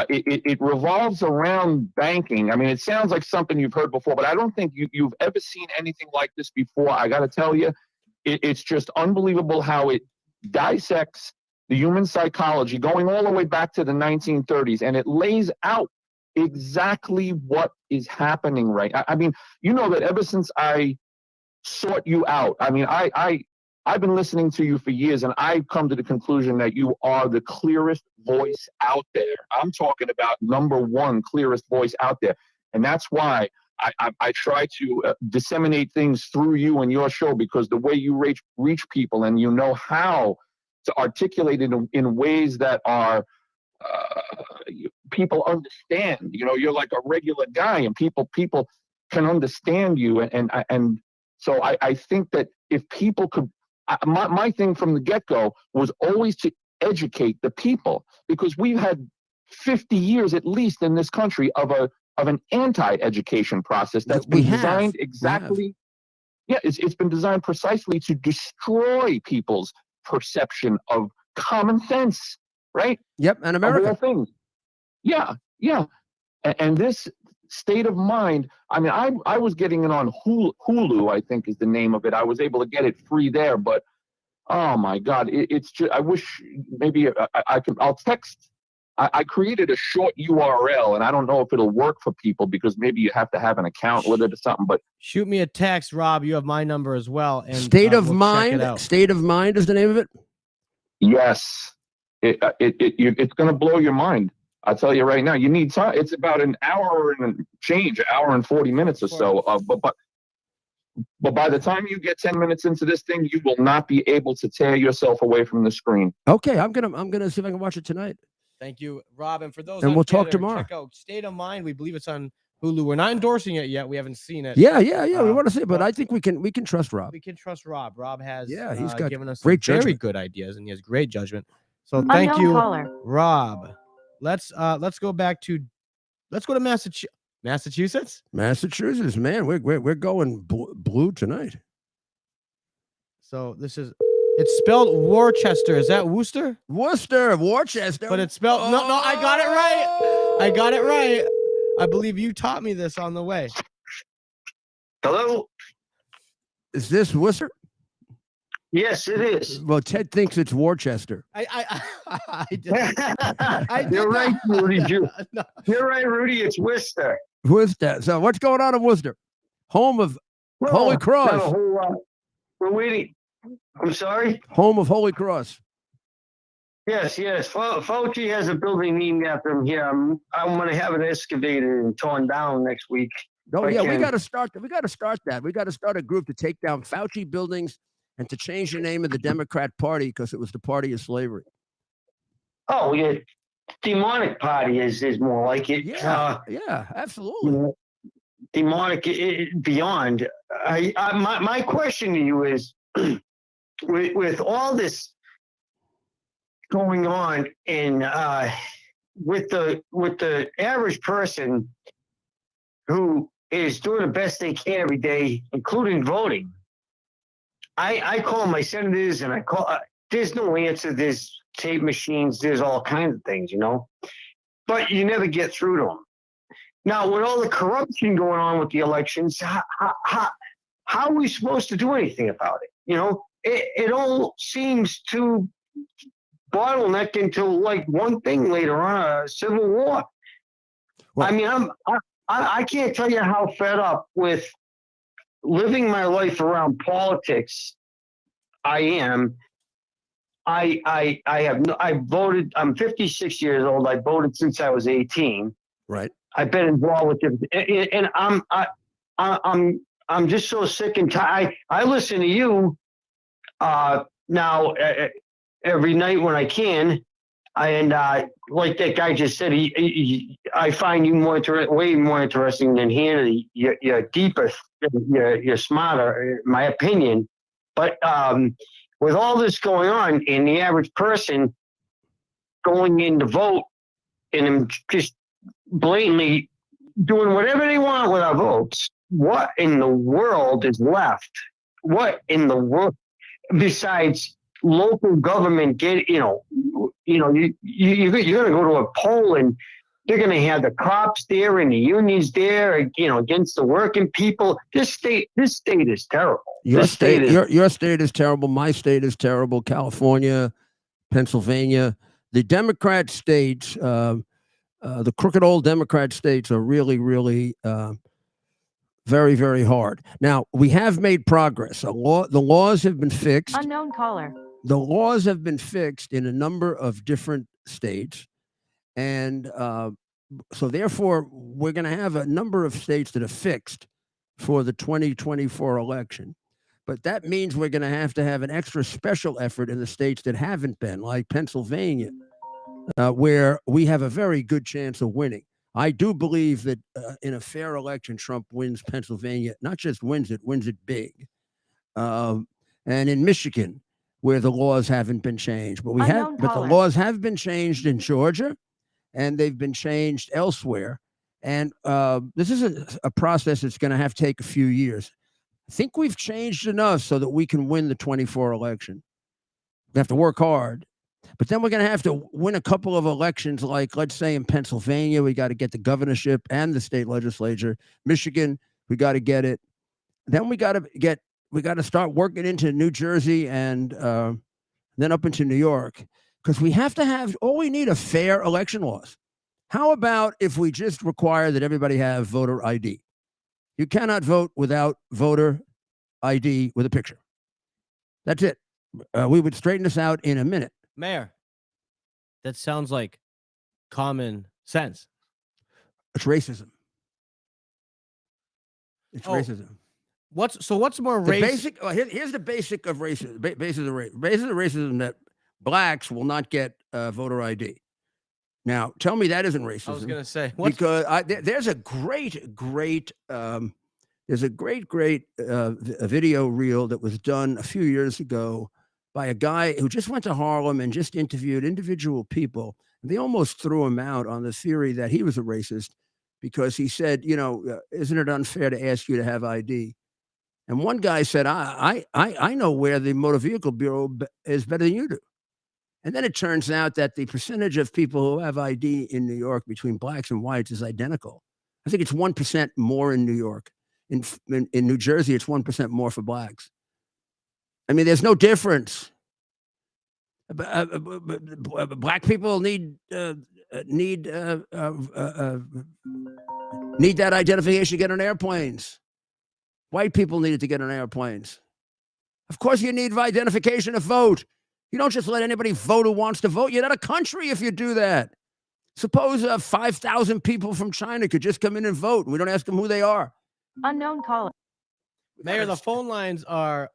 It revolves around banking. I mean, it sounds like something you've heard before, but I don't think you've ever seen anything like this before. I got to tell you, it's just unbelievable how it dissects the human psychology going all the way back to the 1930s, and it lays out exactly what is happening right. I mean, you know that ever since I sought you out, I mean, I've been listening to you for years, and I've come to the conclusion that you are the clearest voice out there. I'm talking about number one clearest voice out there. And that's why I try to disseminate things through you and your show, because the way you reach people, and you know how to articulate it in ways that are people understand. You know, you're like a regular guy, and people can understand you. And so I think that if people could, my thing from the get-go was always to educate the people, because we've had 50 years at least in this country of an anti-education process that's been designed exactly. Yeah, it's been designed precisely to destroy people's perception of common sense, right? Yep, and America. Things. Yeah. And this State of Mind, I mean, I was getting it on Hulu, I think is the name of it. I was able to get it free there, but oh my God, it's just, I wish maybe I'll text. I created a short URL, and I don't know if it'll work for people, because maybe you have to have an account with it or something, but shoot me a text, Rob. You have my number as well. And State of we'll Mind. State of Mind is the name of it. Yes, it's going to blow your mind. I'll tell you right now. You need time. It's about an hour and change, an hour and 40 minutes or so. But by the time you get 10 minutes into this thing, you will not be able to tear yourself away from the screen. Okay, I'm gonna see if I can watch it tonight. Thank you, Rob. And for those, and we'll talk tomorrow. Check out State of Mind. We believe it's on Hulu. We're not endorsing it yet. We haven't seen it. Yeah, we want to see it, but but I think we can trust Rob. We can trust Rob. Rob has He's got given us great some very judgment. good ideas, and he has great judgment. So thank you, Rob. Let's go to Massachusetts. Massachusetts, man, we're going blue tonight. So it's spelled Worcester. Is that Worcester? Worcester. But it's spelled no. I got it right. I got it right. I believe you taught me this on the way. Hello? Is this Worcester? Yes, it is. Well, Ted thinks it's Worcester. I did. You're right, Rudy. No. You're right, Rudy. It's Worcester. Worcester. So what's going on in Worcester? Home of Holy Cross. Not a whole lot. We're waiting. I'm sorry? Home of Holy Cross. Yes. Fauci has a building named after him here. I'm going to have it excavated and torn down next week. Oh, if I yeah, we can. got to start that. We got to start a group to take down Fauci buildings and to change the name of the Democrat Party because it was the party of slavery. Oh, yeah. Demonic party is more like it. Yeah, absolutely. Demonic beyond. My question to you is, with all this going on in with the average person who is doing the best they can every day, including voting. I call my senators and I call. There's no answer. There's tape machines. There's all kinds of things, but you never get through to them. Now, with all the corruption going on with the elections, how are we supposed to do anything about it? It all seems to bottleneck into like one thing later on, a civil war. Well, I mean, I can't tell you how fed up with living my life around politics I am. I voted. I'm 56 years old. I voted since I was 18. Right. I've been involved with it, and I'm just so sick and tired. I listen to you now every night when I can, and like that guy just said, I find you way more interesting than Hannity. You're deeper, you're smarter, in my opinion. But with all this going on, and the average person going in to vote and just blatantly doing whatever they want with our votes, what in the world is left? What in the world besides local government? You're going to go to a poll and they're going to have the cops there and the unions there, against the working people. This state is terrible. Your state is terrible. My state is terrible. California, Pennsylvania, the Democrat states, the crooked old Democrat states are really, really very, very hard. Now, we have made progress. The laws have been fixed. Unknown caller. The laws have been fixed in a number of different states. And so therefore, we're going to have a number of states that are fixed for the 2024 election. But that means we're going to have an extra special effort in the states that haven't been, like Pennsylvania, where we have a very good chance of winning. I do believe that in a fair election, Trump wins Pennsylvania, not just wins it big. And in Michigan, where the laws haven't been changed, but the laws have been changed in Georgia, and they've been changed elsewhere. And this is a process that's going to have to take a few years. I think we've changed enough so that we can win the 24 election. We have to work hard. But then we're going to have to win a couple of elections, like, let's say, in Pennsylvania, we got to get the governorship and the state legislature. Michigan, we got to get it. Then we got to start working into New Jersey and then up into New York, because we have to have, all we need are fair election laws. How about if we just require that everybody have voter ID? You cannot vote without voter ID with a picture. That's it. We would straighten this out in a minute. Mayor, that sounds like common sense. It's racism. It's racism. What's more The race? here's the basic of racism. Basic of racism that blacks will not get voter ID. Now, tell me that isn't I was racism. gonna say, what's Because there's a great video reel that was done a few years ago by a guy who just went to Harlem and just interviewed individual people. And they almost threw him out on the theory that he was a racist because he said, isn't it unfair to ask you to have ID? And one guy said, I know where the Motor Vehicle Bureau is better than you do. And then it turns out that the percentage of people who have ID in New York between blacks and whites is identical. I think it's 1% more in New York. In New Jersey, it's 1% more for blacks. I mean, there's no difference. Black people need that identification to get on airplanes. White people need it to get on airplanes. Of course, you need identification to vote. You don't just let anybody vote who wants to vote. You're not a country if you do that. Suppose 5,000 people from China could just come in and vote, and we don't ask them who they are. Unknown caller. Mayor? The phone lines are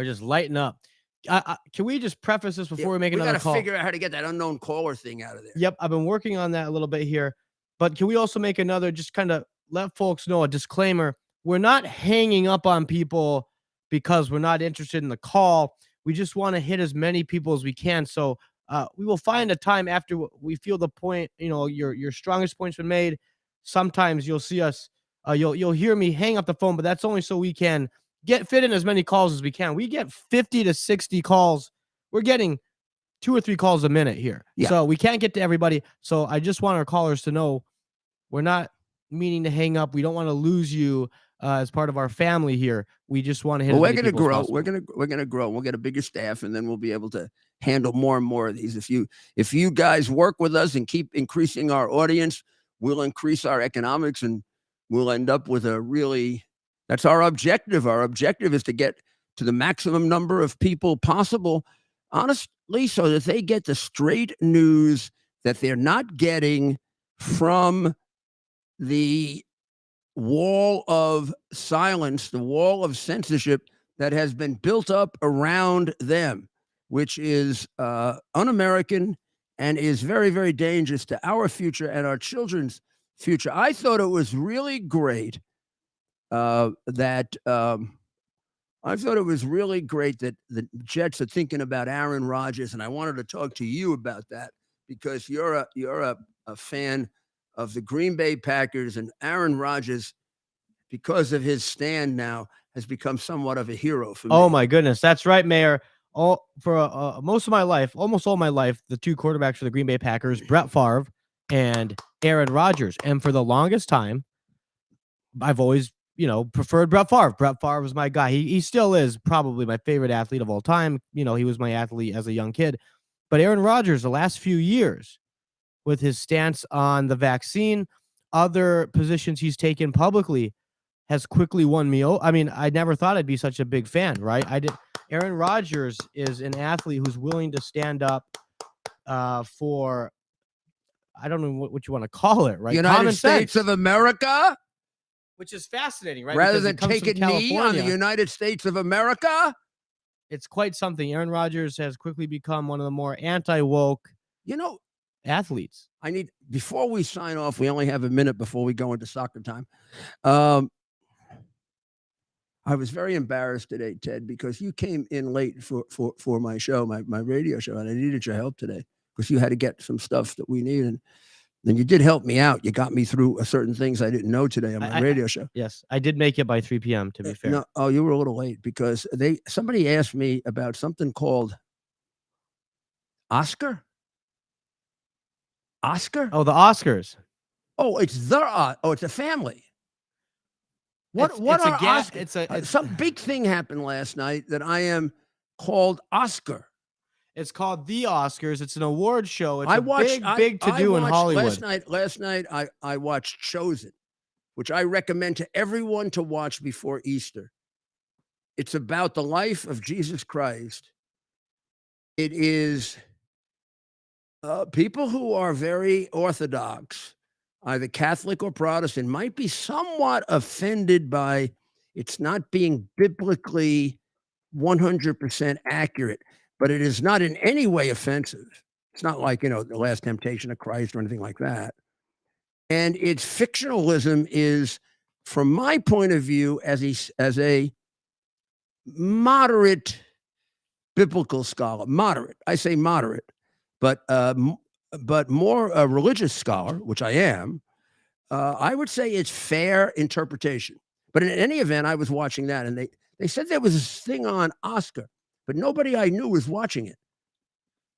just lighting up. Can we just preface this before we make another call? We got to figure out how to get that unknown caller thing out of there. Yep, I've been working on that a little bit here. But can we also make another, just kind of let folks know, a disclaimer? We're not hanging up on people because we're not interested in the call. We just want to hit as many people as we can. So we will find a time after we feel the point, your strongest point's been made. Sometimes you'll see us, you'll hear me hang up the phone, but that's only so we can fit in as many calls as we can. We get 50 to 60 calls. We're getting 2 or 3 calls a minute here. Yeah. So we can't get to everybody. So I just want our callers to know we're not meaning to hang up. We don't want to lose you as part of our family here. We just want to hit. Well, we're going to grow. We're going to grow. We'll get a bigger staff, and then we'll be able to handle more and more of these. If you guys work with us and keep increasing our audience, we'll increase our economics, and we'll end up with that's our objective. Our objective is to get to the maximum number of people possible, honestly, so that they get the straight news that they're not getting from the wall of silence, the wall of censorship that has been built up around them, which is un-American and is very, very dangerous to our future and our children's future. I thought it was really great that the Jets are thinking about Aaron Rodgers, and I wanted to talk to you about that because you're a fan of the Green Bay Packers, and Aaron Rodgers, because of his stand now, has become somewhat of a hero for me. Oh my goodness, that's right, Mayor. For most of my life, almost all my life, the 2 quarterbacks for the Green Bay Packers, Brett Favre and Aaron Rodgers, and for the longest time, I've always preferred Brett Favre. Brett Favre was my guy. He still is probably my favorite athlete of all time. He was my athlete as a young kid. But Aaron Rodgers, the last few years, with his stance on the vaccine, other positions he's taken publicly, has quickly won me. I mean, I never thought I'd be such a big fan, right? Aaron Rodgers is an athlete who's willing to stand up for, I don't know what you want to call it, right? United States of America, which is fascinating, right? Rather Because than take a knee on the United States of America. It's quite something. Aaron Rodgers has quickly become one of the more anti-woke, athletes. Before we sign off, we only have a minute before we go into soccer time. I was very embarrassed today, Ted, because you came in late for my show, my radio show, and I needed your help today because you had to get some stuff that we need. And then you did help me out. You got me through certain things I didn't know today on my radio show. Yes, I did make it by 3 p.m., to be fair. No, you were a little late because somebody asked me about something called Oscar. Oscar? Oh, the Oscars. Oh, it's a family. Some big thing happened last night that I am called Oscar. It's called the Oscars. It's an award show. It's big to do in Hollywood. Last night I watched Chosen, which I recommend to everyone to watch before Easter. It's about the life of Jesus Christ. It is people who are very orthodox, either Catholic or Protestant, might be somewhat offended by it's not being biblically 100% accurate, but it is not in any way offensive. It's not like, The Last Temptation of Christ or anything like that. And its fictionalism is, from my point of view, as a moderate biblical scholar, moderate. I say moderate, but more a religious scholar, which I am. I would say it's fair interpretation. But in any event, I was watching that, and they said there was this thing on Oscar, but nobody I knew was watching it.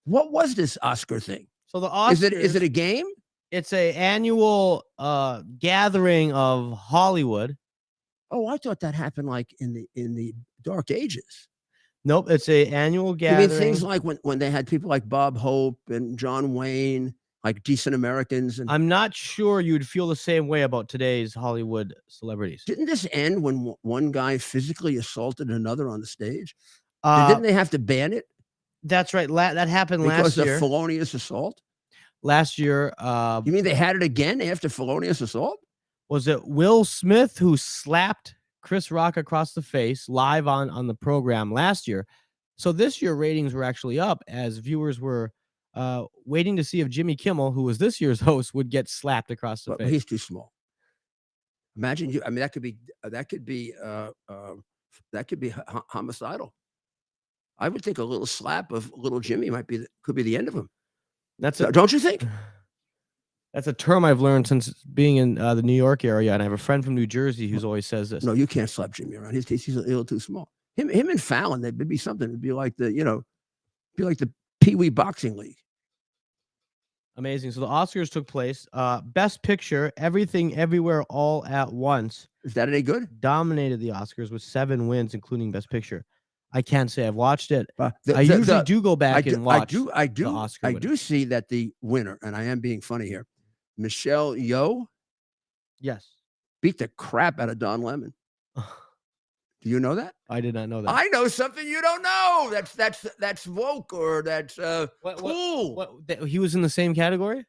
What was this Oscar thing? So the Oscars, Is it a game? It's a annual gathering of Hollywood. Oh, I thought that happened like in the Dark Ages. Nope, it's a annual You gathering. mean things like when they had people like Bob Hope and John Wayne, like Decent Americans? And I'm not sure you'd feel the same way about today's Hollywood celebrities. didn't this end when one guy physically assaulted another on the stage? Uh, Didn't they have to ban it that's right. That happened because last year. of felonious assault? Last year, You mean they had it again after felonious assault? was it Will Smith who slapped Chris Rock across the face live on the program last year? So this year ratings were actually up as viewers were waiting to see if Jimmy Kimmel, who was this year's host, would get slapped across the But face. he's too small. Imagine you. I mean, that could be homicidal. I would think a little slap of little Jimmy could be the end of him. That's Don't you think? That's a term I've learned since being in the New York area, and I have a friend from New Jersey who's always says this. No, you can't slap Jimmy around. He's a little too small. Him and Fallon, they'd be something. It'd be like the Pee Wee Boxing League. Amazing. So the Oscars took place. Best Picture, Everything Everywhere All at Once, Is that any good? dominated the Oscars with 7 wins, including Best Picture. I can't say I've watched it. I I usually do go back and watch. I the Oscar I winners. do see that the winner, and I am being funny here, Michelle Yeoh, Yes. beat the crap out of Don Lemon. Do you know that? I did not know that. I know something you don't know. That's woke, or that's cool. He was in the same category?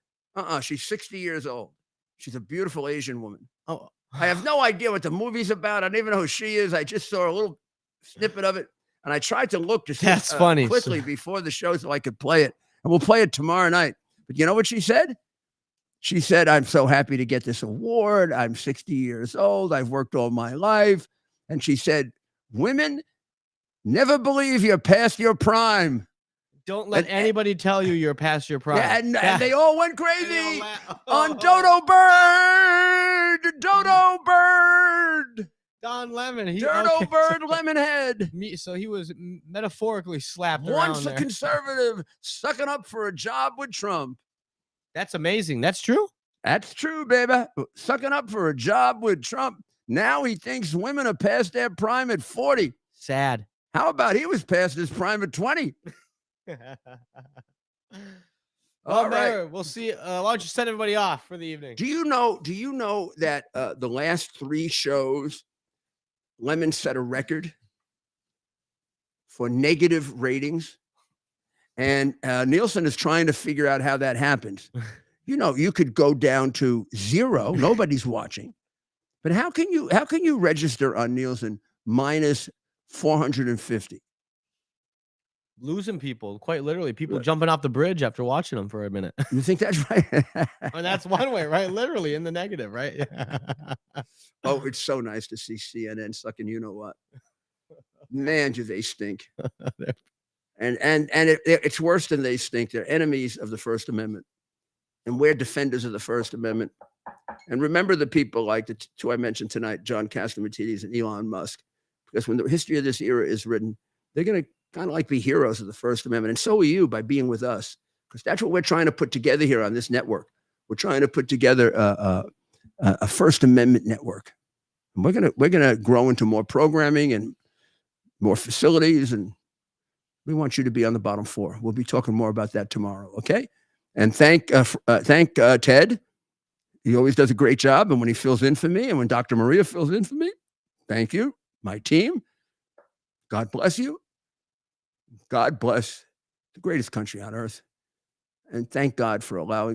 She's 60 years old. She's a beautiful Asian woman. Oh, I have no idea what the movie's about. I don't even know who she is. I just saw a little snippet of it, and I tried to look to see That's funny. quickly before the show so I could play it. And we'll play it tomorrow night. But you know what she said? She said, "I'm so happy to get this award. I'm 60 years old. I've worked all my life." And she said, "Women, never believe you're past your prime." Don't let And- anybody tell you you're past your prime. Yeah, and they all went crazy on Dodo Dodo Bird. Don Lemon. Dodo Bird Lemonhead. So he was metaphorically slapped Once around a there. conservative sucking up for a job with Trump. That's amazing. That's true. That's true, baby. Sucking up for a job with Trump. Now he thinks women are past their prime at 40. Sad. How about he was past his prime at 20? All right. Mayor, we'll see. Why don't you send everybody off for the evening? Do you know that the last 3 shows, Lemon set a record for negative ratings? And Nielsen is trying to figure out how that happens. You could go down to 0. Nobody's watching. But how can you register on Nielsen minus 450? Losing people, quite literally. People jumping off the bridge after watching them for a minute. You think that's right? And that's one way, right? Literally in the negative, right? Oh, it's so nice to see CNN sucking. You know what? Man, do they stink. And it's worse than they stink. They're enemies of the First Amendment. And we're defenders of the First Amendment. And remember the people like the 2 I mentioned tonight, John Catsimatidis and Elon Musk, because when the history of this era is written, they're going to kind of like be heroes of the First Amendment. And so are you by being with us, because that's what we're trying to put together here on this network. We're trying to put together a First Amendment network. And we're gonna grow into more programming and more facilities, and we want you to be on the bottom floor. We'll be talking more about that tomorrow, okay? And thank Ted. He always does a great job, and when he fills in for me, and when Dr. Maria fills in for me, thank you, my team. God bless you. God bless the greatest country on earth. And thank God for allowing